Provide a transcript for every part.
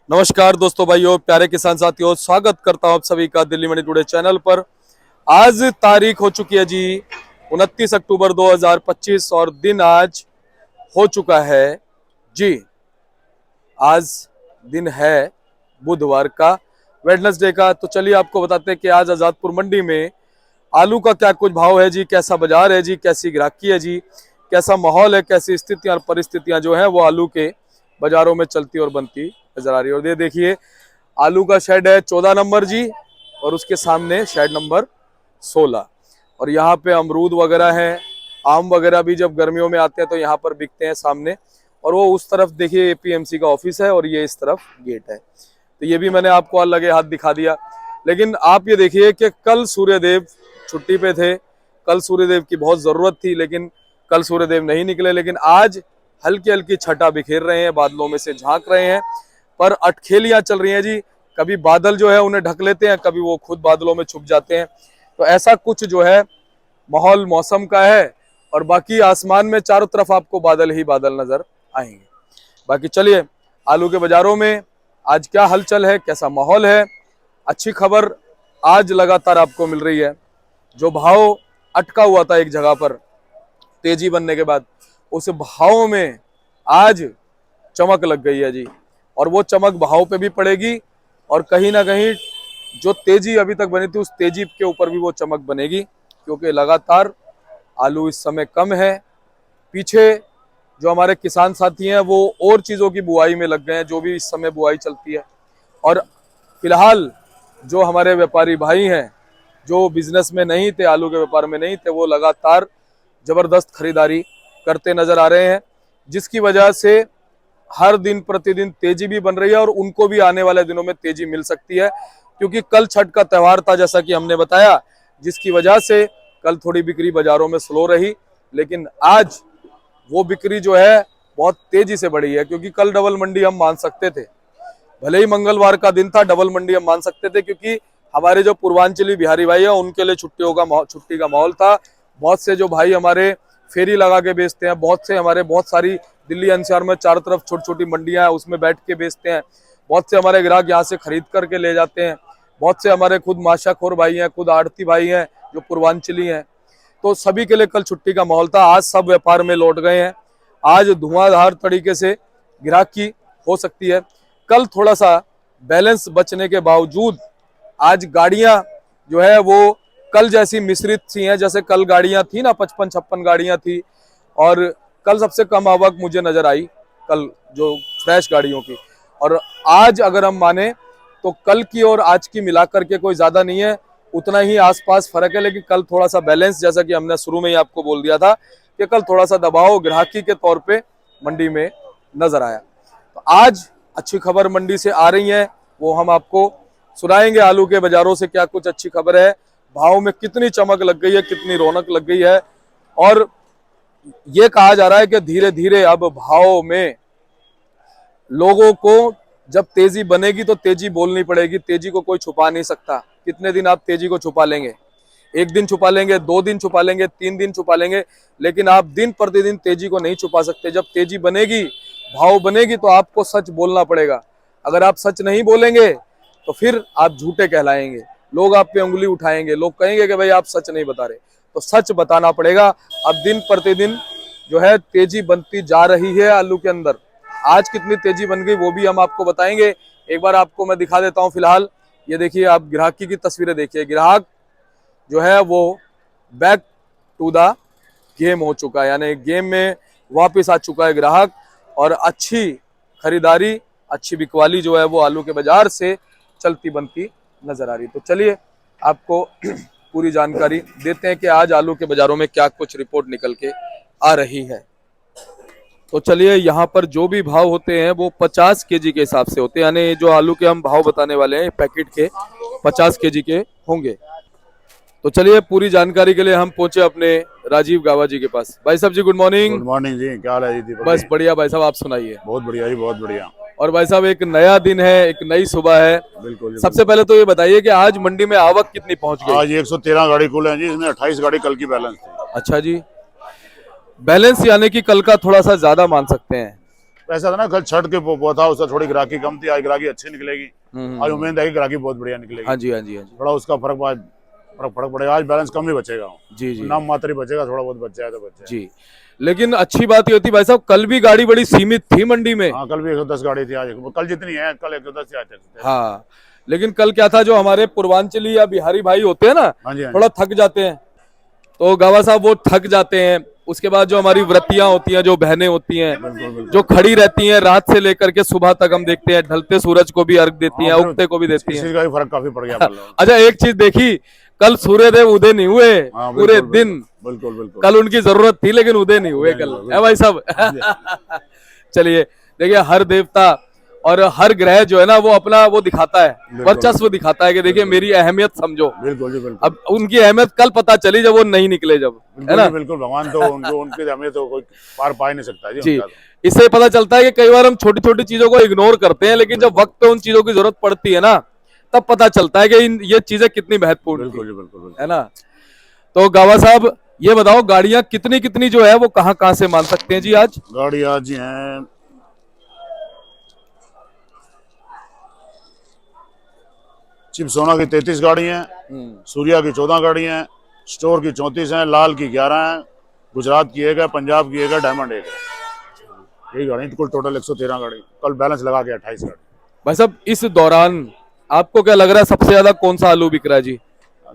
नमस्कार दोस्तों, भाइयों, प्यारे किसान साथियों, स्वागत करता हूं आप सभी का दिल्ली मंडी टुडे चैनल पर। आज तारीख हो चुकी है जी 29 अक्टूबर 2025 और दिन आज हो चुका है जी। आज दिन है बुधवार का, वेडनेसडे का। तो चलिए आपको बताते हैं कि आज आजादपुर मंडी में आलू का क्या कुछ भाव है जी, कैसा बाजार है जी, कैसी ग्राहकी है जी, कैसा माहौल है, कैसी स्थितियां और परिस्थितियां जो है वो आलू के बाजारों में चलती और बनती नजर आ रही है। और ये देखिए, आलू का शेड है 14 नंबर जी, और उसके सामने शेड नंबर 16। और यहाँ पे अमरूद वगैरह हैं, आम वगैरह भी जब गर्मियों में आते हैं तो यहाँ पर बिकते हैं सामने। और वो उस तरफ देखिए एपीएमसी का ऑफिस है और ये इस तरफ गेट है। तो ये भी मैंने आपको आज लगे हाथ दिखा दिया। लेकिन आप ये देखिए कि कल सूर्यदेव छुट्टी पे थे, कल सूर्यदेव की बहुत जरूरत थी, लेकिन कल सूर्यदेव नहीं निकले। लेकिन आज हल्की हल्की छटा बिखेर रहे हैं, बादलों में से झांक रहे हैं, पर अटखेलियां चल रही हैं जी। कभी बादल जो है उन्हें ढक लेते हैं, कभी वो खुद बादलों में छुप जाते हैं। तो ऐसा कुछ जो है माहौल मौसम का है। और बाकी आसमान में चारों तरफ आपको बादल ही बादल नजर आएंगे। बाकी चलिए, आलू के बाजारों में आज क्या हलचल है, कैसा माहौल है। अच्छी खबर आज लगातार आपको मिल रही है। जो भाव अटका हुआ था एक जगह पर तेजी बनने के बाद, उस भाव में आज चमक लग गई है जी। और वो चमक भाव पे भी पड़ेगी, और कहीं ना कहीं जो तेजी अभी तक बनी थी उस तेजी के ऊपर भी वो चमक बनेगी, क्योंकि लगातार आलू इस समय कम है। पीछे जो हमारे किसान साथी हैं वो और चीज़ों की बुआई में लग गए हैं, जो भी इस समय बुआई चलती है। और फिलहाल जो हमारे व्यापारी भाई हैं, जो बिजनेस में नहीं थे, आलू के व्यापार में नहीं थे, वो लगातार जबरदस्त खरीदारी करते नजर आ रहे हैं, जिसकी वजह से हर दिन प्रतिदिन तेजी भी बन रही है और उनको भी आने वाले दिनों में तेजी मिल सकती है। क्योंकि कल छठ का त्यौहार था, जैसा कि हमने बताया, जिसकी वजह से कल थोड़ी बिक्री बाजारों में स्लो रही। लेकिन आज वो बिक्री जो है बहुत तेजी से बढ़ी है, क्योंकि कल डबल मंडी हम मान सकते थे। भले ही मंगलवार का दिन था, डबल मंडी हम मान सकते थे, क्योंकि हमारे जो पूर्वांचली बिहारी भाई हैं उनके लिए छुट्टी का माहौल था। बहुत से जो भाई हमारे फेरी लगा के बेचते हैं, बहुत सारी दिल्ली एनसीआर में चारों तरफ छोटी छोटी मंडियां हैं, उसमें बैठ के बेचते हैं। बहुत से हमारे ग्राहक यहाँ से खरीद करके ले जाते हैं। बहुत से हमारे खुद माशाखोर भाई हैं, खुद आड़ती भाई हैं जो पूर्वांचली हैं। तो सभी के लिए कल छुट्टी का माहौल था। आज सब व्यापार में लौट गए हैं। आज धुआंधार तरीके से ग्राहकी हो सकती है। कल थोड़ा सा बैलेंस बचने के बावजूद आज गाड़ियां जो है वो कल जैसी मिश्रित सी हैं, जैसे कल गाड़ियां थी ना, 55-56 गाड़ियां थी। और कल सबसे कम आवक मुझे नजर आई, कल जो फ्रेश गाड़ियों की। और आज अगर हम माने तो कल की और आज की मिलाकर के कोई ज्यादा नहीं है, उतना ही आसपास फर्क है। लेकिन कल थोड़ा सा बैलेंस, जैसा कि हमने शुरू में ही आपको बोल दिया था कि कल थोड़ा सा दबाव ग्राहकी के तौर पे मंडी में नजर आया। तो आज अच्छी खबर मंडी से आ रही है, वो हम आपको सुनाएंगे। आलू के बाजारों से क्या कुछ अच्छी खबर है, भाव में कितनी चमक लग गई है, कितनी रौनक लग गई है। और ये कहा जा रहा है कि धीरे धीरे अब भाव में लोगों को जब तेजी बनेगी तो तेजी बोलनी पड़ेगी। तेजी को कोई छुपा नहीं सकता। कितने दिन आप तेजी को छुपा लेंगे? एक दिन छुपा लेंगे, 2 दिन छुपा लेंगे, 3 दिन छुपा लेंगे, लेकिन आप दिन प्रतिदिन तेजी को नहीं छुपा सकते। जब तेजी बनेगी, भाव बनेगी, तो आपको सच बोलना पड़ेगा। अगर आप सच नहीं बोलेंगे तो फिर आप झूठे कहलाएंगे, लोग आप पे उंगली उठाएंगे, लोग कहेंगे कि भाई आप सच नहीं बता रहे। तो सच बताना पड़ेगा। अब दिन प्रतिदिन जो है तेजी बनती जा रही है आलू के अंदर। आज कितनी तेजी बन गई वो भी हम आपको बताएंगे। एक बार आपको मैं दिखा देता हूं। फिलहाल ये देखिए, आप ग्राहकी की तस्वीरें देखिए। ग्राहक जो है वो बैक टू द गेम हो चुका है, यानी गेम में वापस आ चुका है ग्राहक। और अच्छी खरीदारी, अच्छी बिकवाली जो है वो आलू के बाजार से चलती बनती नजर आ रही। तो चलिए आपको पूरी जानकारी देते हैं कि आज आलू के बाजारों में क्या कुछ रिपोर्ट निकल के आ रही है। तो चलिए, यहाँ पर जो भी भाव होते हैं वो 50 केजी के हिसाब से होते हैं, यानी जो आलू के हम भाव बताने वाले हैं पैकेट के 50 केजी के होंगे। तो चलिए, पूरी जानकारी के लिए हम पहुंचे अपने राजीव गावा जी के पास। भाई साहब जी, गुड मॉर्निंग। गुड मॉर्निंग जी, क्या हाल है जी? दीपक बस जी? बढ़िया भाई साहब, आप सुनाइए। बहुत बढ़िया जी, बहुत बढ़िया। और भाई साहब, एक नया दिन है, एक नई सुबह है। बिल्कुल जी, सबसे पहले तो ये बताइए कि आज मंडी में आवक कितनी पहुंच गई? आज 113 गाड़ी खुले हैं जी, इसमें 28 गाड़ी कल की बैलेंस थी। अच्छा जी, बैलेंस यानी कि कल का थोड़ा सा ज्यादा मान सकते हैं। ऐसा था ना, कल छठ के वो था, उसका थोड़ी ग्राहकी कम थी, आज ग्राहकी अच्छी निकलेगी। आज उम्मीद है कि ग्राहकी बहुत बढ़िया निकलेगी। हाँ जी, हाँ जी, हाँ जी, थोड़ा उसका फर्क पड़ेगा। आज बैलेंस कम ही बचेगा, जी जी नाम मात्र ही बचेगा, थोड़ा बहुत बच जाए तो बच जाए। जी। लेकिन अच्छी बात ये होती भाई साहब, कल भी गाड़ी बड़ी सीमित थी मंडी में। हाँ, कल भी 110 गाड़ी थी, आज कल जितनी है, कल 110 से आज तक। हाँ, लेकिन कल क्या था, जो हमारे पूर्वांचली या बिहारी भाई होते हैं ना, हाँ जी, हाँ जी। थोड़ा थक जाते हैं। तो गावा साहब वो थक जाते हैं। उसके बाद जो हमारी व्रतियां होती हैं, जो बहनें होती हैं, जो खड़ी रहती हैं रात से लेकर के सुबह तक, हम देखते हैं ढलते सूरज को भी अर्घ देती हैं, हाँ, उगते को भी देती इस हैं। चीज का भी फर्क काफी पड़ गया कल। अच्छा, एक चीज देखी, कल सूर्यदेव उदय नहीं हुए हाँ, पूरे बिल्कुल, दिन। बिल्कुल बिल्कुल। कल उनकी जरूरत थी लेकिन उदय नहीं हुए कल, है भाई साहब। चलिए, देखिए हर देवता और हर ग्रह जो है ना, वो अपना वो दिखाता है, वर्चस्व दिखाता है कि देखिए मेरी अहमियत समझो। बिल्कुल जी, बिल्कुल। अब उनकी अहमियत कल पता चली जब वो नहीं निकले, जब, है ना। बिल्कुल, भगवान तो उनको, उनके हमें तो कोई पार पा ही नहीं सकता जी। जी, इससे पता चलता है कि कई बार हम छोटी छोटी चीजों को इग्नोर करते हैं, लेकिन जब वक्त पे उन चीजों की जरूरत पड़ती है ना, तब पता चलता है कि ये चीजें कितनी महत्वपूर्ण बिल्कुल जी, थी, बिल्कुल। है ना। तो गावा साहब ये बताओ, गाड़ियां कितनी कितनी जो है वो कहाँ कहाँ से मान सकते हैं जी आज? गाड़ी आज जी हैं, चिप सोना की 33 गाड़ी हैं, सूर्या की 14 गाड़ी हैं, स्टोर की 34 हैं, लाल की 11 हैं, गुजरात की 1 है, पंजाब की 1 है, डायमंड 1 है। यही गाड़ी, कुल टोटल 113 गाड़ी। कल बैलेंस लगा के 28 गाड़ी। भाई साहब इस दौरान आपको क्या लग रहा है, सबसे ज्यादा कौन सा आलू बिक रहा है जी?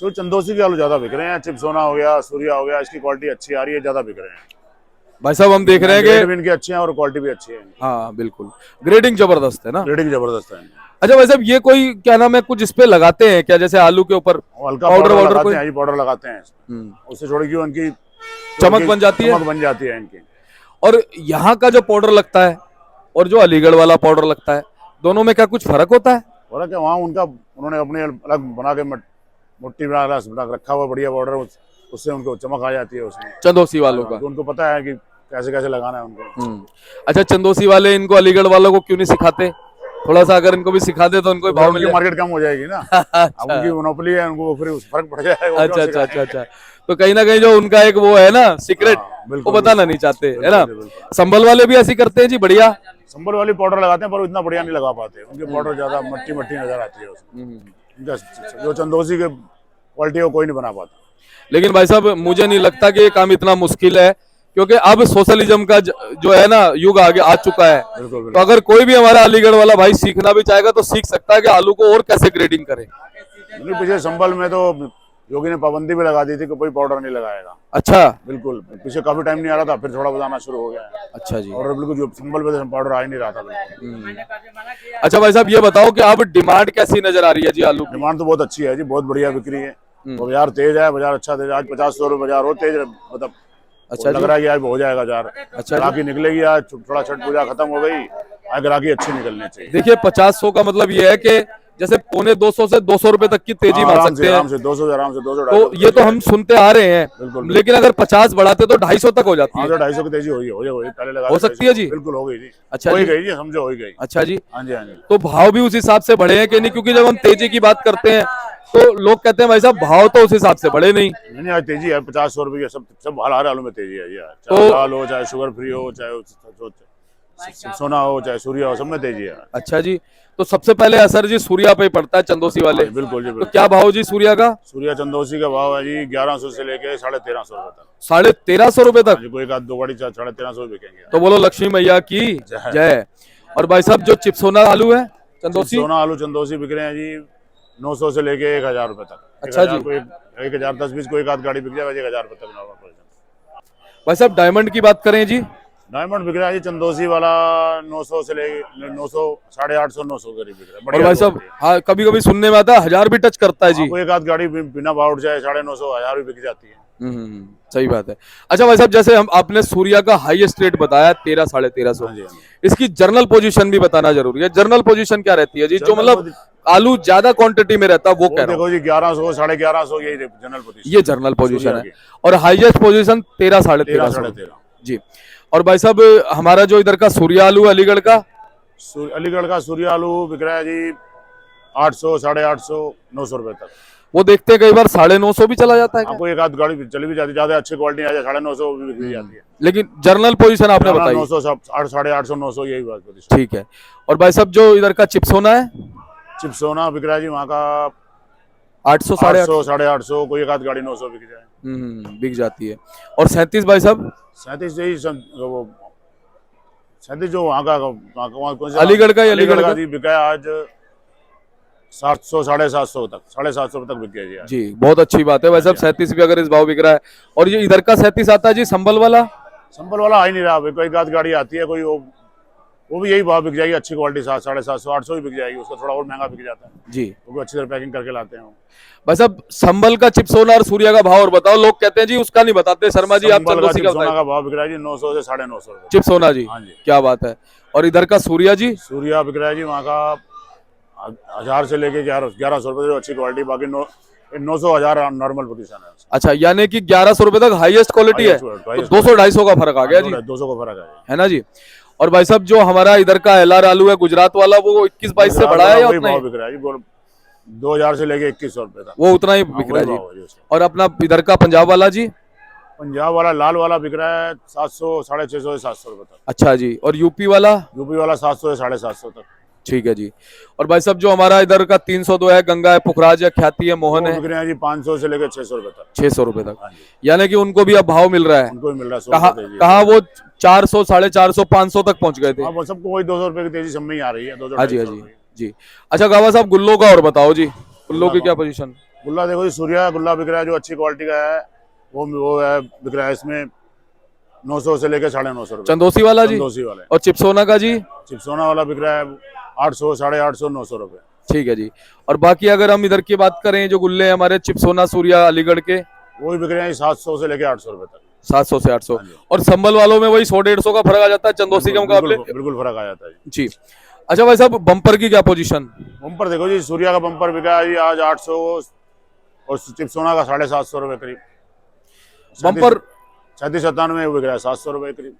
जो चंदोसी के आलू ज्यादा बिक रहे हैं, चिप सोना हो गया, सूर्या हो गया, इसकी क्वालिटी अच्छी आ रही है, ज्यादा बिक रहे हैं। भाई साहब हम देख रहे हैं ग्रेड कि भी इनकी अच्छी है और क्वालिटी भी अच्छी है। हाँ बिल्कुल, ग्रेडिंग जबरदस्त है ना। ग्रेडिंग जबरदस्त है। अच्छा भाई साहब, ये कोई क्या नाम है, कुछ इस पे लगाते हैं क्या, जैसे आलू के ऊपर हल्का पाउडर वाउडर लगाते कोई? हैं जी, पाउडर लगाते हैं, उससे थोड़ी की उनकी चमक बन जाती है, चमक बन जाती है इनकी। और यहाँ का जो पाउडर लगता है और जो अलीगढ़ वाला पाउडर लगता है, दोनों में क्या कुछ फर्क होता है? और क्या, वहाँ उनका उन्होंने अपने अलग बना के मुट्ठी बना रखा हुआ बढ़िया पाउडर, उससे उनको चमक आ जाती है उसमें, चंदोसी वालों का। तो उनको पता है कि कैसे कैसे लगाना है उनको। अच्छा, चंदोसी वाले इनको अलीगढ़ वालों को क्यों नहीं सिखाते? थोड़ा सा अगर इनको भी सिखा दे तो इनको भाव मिले। मार्केट कम हो जाएगी ना। अब उनकी मोनोपोली है, उनको फिर फर्क पड़ जाएगा। अच्छा अच्छा अच्छा अच्छा, तो कहीं ना कहीं जो उनका एक वो है ना सीक्रेट, वो बताना नहीं चाहते, है ना। संभल वाले भी ऐसी करते हैं जी, बढ़िया। संभल वाली पाउडर लगाते हैं पर इतना बढ़िया नहीं लगा पाते, उनकी पाउडर ज्यादा मट्टी मट्टी नजर आती है उसमें। उनका जो चंदोसी के क्वालिटी को कोई नहीं बना पाता। लेकिन भाई साहब मुझे नहीं लगता कि ये काम इतना मुश्किल है, क्योंकि अब सोशलिज्म का जो है ना युग आगे आ चुका है। बिल्कुल, तो अगर कोई भी हमारा अलीगढ़ वाला भाई सीखना भी चाहेगा तो सीख सकता है कि आलू को और कैसे ग्रेडिंग करे। पीछे संभल में तो योगी ने पाबंदी भी लगा दी थी कि कोई पाउडर नहीं लगाएगा। अच्छा, बिल्कुल, पीछे काफी टाइम नहीं आ रहा था, फिर थोड़ा बताना शुरू हो गया है। अच्छा जी। और बिल्कुल जो संभल में पाउडर आ ही नहीं रहा था बिल्कुल। अच्छा भाई साहब ये बताओ कि अब डिमांड कैसी नजर आ रही है जी आलू की? डिमांड तो बहुत अच्छी है जी, बहुत बढ़िया बिक्री है, बाजार तेज है, बाजार अच्छा तेज। आज 50-100 रुपये बाजार हो तेज, मतलब अच्छा लग रहा है कि आज हो जाएगा बाजार। अच्छा, ग्राहकी निकलेगी, आज थोड़ा छठ पूजा खत्म हो गई, आज ग्राहकी अच्छी निकलनी चाहिए। देखिए 50-100 का मतलब ये है कि जैसे 125 से 200 रुपए तक की तेजी मान सकते हैं। आराम से 200 आराम से 200 तो ये तो हम सुनते आ रहे हैं, बिल्कुल। लेकिन अगर 50 बढ़ाते तो 250 तक हो जाती है। 250 की तेजी हो गई, पहले लगा हो सकती है जी? बिल्कुल हो गई जी। अच्छा हो ही जी। गई जी, समझो हो ही गई। अच्छा जी। हाँ जी, हाँ जी। तो भाव भी उस हिसाब से बढ़े हैं कि नहीं? क्योंकि जब हम तेजी की बात करते हैं तो लोग कहते हैं भाई साहब भाव तो उस हिसाब से बढ़े नहीं। नहीं, आज तेजी है, 50-100 रुपये सब हर आलू में तेजी है जी। तो चाहे दाल हो, चाहे शुगर फ्री हो, चाहे सोना हो, चाहे सूर्या हो, सब में तेजी है। अच्छा जी, तो सबसे पहले असर जी सूर्या पे ही पड़ता है, चंदोसी वाले। बिल्कुल जी, तो बिल्कुल। क्या भाव जी सूर्या का? सूर्या चंदोसी का भाव है जी 1100 से लेके 1350 रुपए तक। 1350 रुपए तक? कोई एक आध दो गाड़ी 1350 बिकेंगे। तो बोलो लक्ष्मी मैया की जय। और भाई साहब जो चिपसोना आलू है चंदोसी? सोना आलू चंदोसी बिक रहे हैं जी 900 से लेके 1000 रुपए तक। अच्छा जी। 1010-20 को एक आध गाड़ी बिक जाएगा, 1000 रुपए तक नॉर्मल। भाई साहब डायमंड की बात करें जी? डायमंड बिक रहा है जी चंदोसी वाला 900 से लेके 900, 850, 900 करीब बिक रहा है। और भाई साहब हाँ, कभी कभी सुनने में आता है 1000 भी टच करता है जी। कोई एक आध गाड़ी बिना भाव उठ जाए 950, 1000 भी बिक जाती है। सही बात है। अच्छा भाई साहब जैसे हम आपने सूर्या का हाईएस्ट रेट बताया 1300-1350, हाँ जी, हाँ जी। इसकी जर्नल पोजीशन भी बताना जरूरी है। जर्नल पोजीशन क्या रहती है जी, जो मतलब आलू ज्यादा क्वांटिटी में रहता है वो कह रहा हूँ? देखो जी 1100, 1150 यही जनरल पोजीशन, ये जर्नल पोजीशन है। और हाईएस्ट पोजीशन 1300-1350 जी। और भाई साहब हमारा जो इधर का सूर्या आलू अलीगढ़ का अलीगढ़ का सूर्या आलू बिक रहा है जी 800, 850, 900 रुपए तक। वो देखते हैं कई बार 950 भी चला जाता है क्या? आपको एक आध गाड़ी चली भी जाती है, ज्यादा अच्छी क्वालिटी आ जाए 950 भी बिक जाती है। लेकिन जर्नल पोजीशन आपने बताई। 900 सब 800, 900 यही बात होती है। ठीक है। और भाई साहब जो इधर का चिप्स होना है चिप सोना बिक रहा है जी वहाँ का 800 साढ़े 800, 850, कोई एक आध गाड़ी 900 बिक जाए। बिक जाती है। और 37 भाई साहब 37 यही वो 37 जो वहाँ का कौन सा अलीगढ़ का ही, अलीगढ़ का? जी बिका है आज 700, 750 तक, 750 तक बिक गया जी आज। जी बहुत अच्छी बात है भाई साहब। 37 भी अगर इस भाव बिक रहा है। और ये इधर का 37 आता है जी संभल वाला। संभल वाला आ ही नहीं रहा भाई, कोई एक आध गाड़ी आती है कोई वो भी यही भाव बिक जाएगी, अच्छी क्वालिटी 700, 750, 800 ही बिक जाएगी, उसका थोड़ा और महंगा बिक जाता है जी। वो भी अच्छी तरह पैकिंग करके लाते हैं। भाई साहब संभल का चिप्स होना और सूर्या का भाव और बताओ। लोग कहते हैं जी उसका नहीं बताते। शर्मा जी आप संभल का चंदोसी का चिप सोना बताइए। का भाव बिक रहा है जी 900 से 950 रुपए। चिप्स होना जी, हाँ जी। क्या बात है। और इधर का सूर्या जी सूर्या बिक रहा है जी वहाँ का 1000 से लेके 1100 रुपए जो अच्छी क्वालिटी, बाकी 900, 1000 नॉर्मल पोजीशन है। अच्छा, यानी कि 1100 रुपए तक हाईएस्ट क्वालिटी है। तो 200-250 का फर्क आ गया जी, 200 का फर्क है ना जी। और भाई साहब जो हमारा इधर का एलआर आलू है गुजरात वाला, वो 21-22 से बढ़ा है या उतना ही? बिक रहा है जी 2000 से लेके 2100 रुपए तक, वो उतना ही बिक रहा है जी। और अपना इधर का पंजाब वाला जी? पंजाब वाला लाल वाला बिक रहा है 700, 650 से 700 रुपए तक। अच्छा जी। और यूपी वाला? यूपी वाला 700 से 750 तक। ठीक है जी। और भाई साहब जो हमारा इधर का 302 है, गंगा है, पुखराज है, ख्याति है, मोहन है, बिक रहे हैं जी 500 से लेकर 600 रुपए तक। 600 रुपए तक, हाँ जी। यानी कि उनको भी अब भाव मिल रहा है। उनको भी मिल रहा है। कहाँ वो 400, 450, 500 तक पहुंच गए थे। हाँ, सबको वही 200 रुपए की तेजी सब में ही आ रही है। 200, हाँ जी, हाँ जी जी। अच्छा गावा साहब गुल्लो का और बताओ जी, गुल्लो की क्या पोजीशन? गुल्ला देखो जी, सूर्या गुल्ला बिक रहा है जो अच्छी क्वालिटी का है, वो है बिक रहा है इसमें 900 से लेकर 950 रुपए। चंदोसी वाला जी? चंदोसी वाला। और चिप्सोना का जी? चिप्सोना वाला बिक रहा है 800, 850, 900 रुपए। ठीक है जी। और बाकी अगर हम इधर की बात करें जो गुल्ले हैं हमारे चिप्सोना सूर्या अलीगढ़ के, वो भी बिक रहे हैं 700 से लेकर 800 रुपए तक। 700 से 800। और संभल वालों में वही 100-150 का फर्क आ जाता है चंदोसी के मुकाबले। बिल्कुल फर्क आ जाता है जी। अच्छा भाई साहब बम्पर की क्या पोजीशन? बम्पर देखो जी, सूर्या का बम्पर बिका है जी आज 800 और चिप्सोना का 750 रुपए करीब। बम्पर 37-97 बिक रहा है 700 रुपए करीब।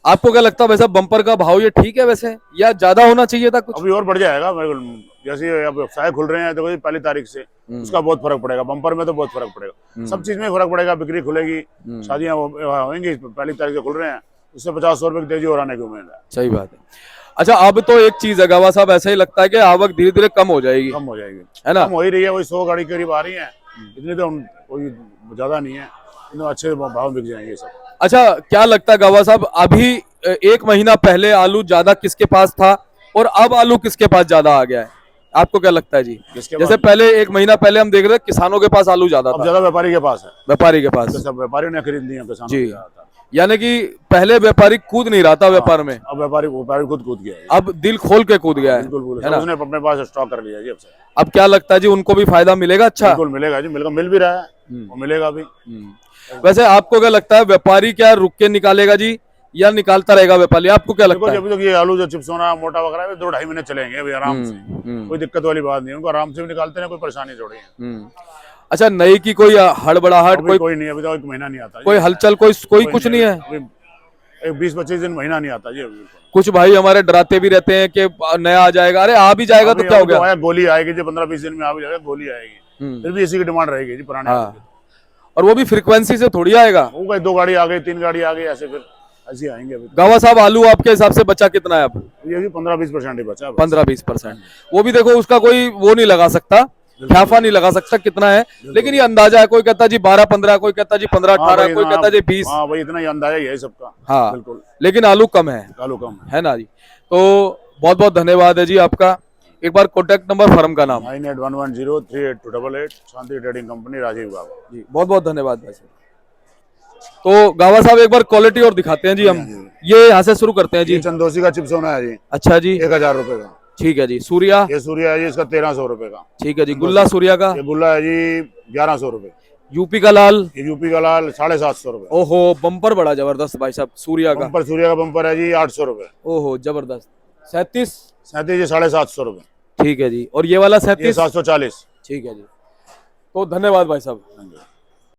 आपको क्या लगता है भाई साहब बम्पर का भाव ये ठीक है वैसे, या ज्यादा होना चाहिए था कुछ? अभी और बढ़ जाएगा जैसे अब व्यवसाय खुल रहे हैं देखो जी, पहली तारीख से उसका बहुत फर्क पड़ेगा। बम्पर में तो बहुत फर्क पड़ेगा, सब चीज में फर्क पड़ेगा। बिक्री खुलेगी, शादियां होंगी, पहली तारीख से खुल रहे हैं, उससे 50 रुपए की तेजी और आने की उम्मीद है। सही बात है। अच्छा अब तो एक चीज है गावा साहब, ऐसा ही लगता है कि आवक धीरे धीरे कम हो जाएगी, कम हो जाएगी, है ना? कम हो ही रही है, वही 100 गाड़ी करीब आ रही है, इतनी तो कोई ज्यादा नहीं है, अच्छे भाव बिक जाएंगे सब। अच्छा क्या लगता है गावा साहब, अभी 1 महीना पहले आलू ज्यादा किसके पास था और अब आलू किसके पास ज्यादा आ गया है? आपको क्या लगता है जी? जैसे पहले 1 महीना पहले हम देख रहे किसानों के पास आलू ज्यादा था, ज्यादा व्यापारी के पास है। व्यापारी के पास, सब व्यापारियों ने खरीद लिया किसानों जी। के। यानी कि पहले व्यापारी कूद नहीं रहा था व्यापार में, अब व्यापारी खुद कूद गया है, अब दिल खोल के कूद गया है, है ना? उसने अपने पास स्टॉक कर लिया जी। अब क्या लगता है जी उनको भी फायदा मिलेगा? अच्छा बिल्कुल मिलेगा जी, मिल भी रहा है, वो मिलेगा भी। वैसे आपको क्या लगता है व्यापारी क्या रुक के निकालेगा जी या निकालता रहेगा व्यापारी? आपको क्या लगता है? अभी तो ये आलू जो चिप्सोना मोटा वगैरह है 2-2.5 महीने चलेंगे अभी आराम से, कोई दिक्कत वाली बात नहीं है, उनको आराम से भी निकालते हैं, कोई परेशानी थोड़ी है। अच्छा नई की कोई हड़बड़ाहट कोई नहीं, अभी तो 1 महीना नहीं आता, कोई हलचल, कोई कुछ नहीं है, 20-25 दिन महीना नहीं आता जी अभी। कुछ भाई हमारे डराते भी रहते हैं कि नया आ जाएगा, अरे आ भी जाएगा तो क्या हो गया, गोली आएगी जी, 15-20 दिन में आ भी जाएगा, गोली आएगी, फिर भी इसी की डिमांड रहेगी जी पुराने। और वो भी फ्रीक्वेंसी से थोड़ी आएगा, वो कहीं 2 गाड़ी आ गई, 3 गाड़ी आ गई, ऐसे फिर ऐसे आएंगे। अभी गावा साहब आलू आपके हिसाब से बचा कितना है अब? ये भी 15-20% ही बचा, 15-20%। वो भी देखो उसका कोई वो नहीं लगा सकता, ख्याफा नहीं लगा सकता कितना है, लेकिन ये अंदाजा है, कोई कहता जी 12-15, कोई कहता जी 15-18, कोई कहता जी 20। हाँ भाई इतना ही अंदाजा ही है सबका। हाँ बिल्कुल, लेकिन आलू कम है, आलू कम है ना जी। तो बहुत बहुत धन्यवाद है जी आपका। एक बार कॉन्टेक्ट नंबर, फर्म का नाम? 9811038288, शांति ट्रेडिंग कंपनी, राजीव गावा जी। बहुत बहुत धन्यवाद भाई साहब। तो गावा साहब एक बार क्वालिटी और दिखाते हैं जी हम, ये यहाँ से शुरू करते हैं जी। चंदोसी का चिप्सोना है जी। अच्छा जी, 1000 रुपए का। ठीक है जी। सूर्या? ये सूर्या है जी, इसका 1300 रुपए का। ठीक है जी। गुल्ला सूर्या का? ये गुल्ला है जी 1100 रुपए। यूपी का लाल? ये यूपी का लाल 750 रुपए। ओहो बम्पर बड़ा जबरदस्त भाई साहब सूर्या का। सूर्या का बम्पर है जी 800 रुपए। ओहो जबरदस्त। 37? 37 जी 750 रुपए। ठीक है जी। और ये वाला 37? 740। ठीक है जी। तो धन्यवाद भाई साहब।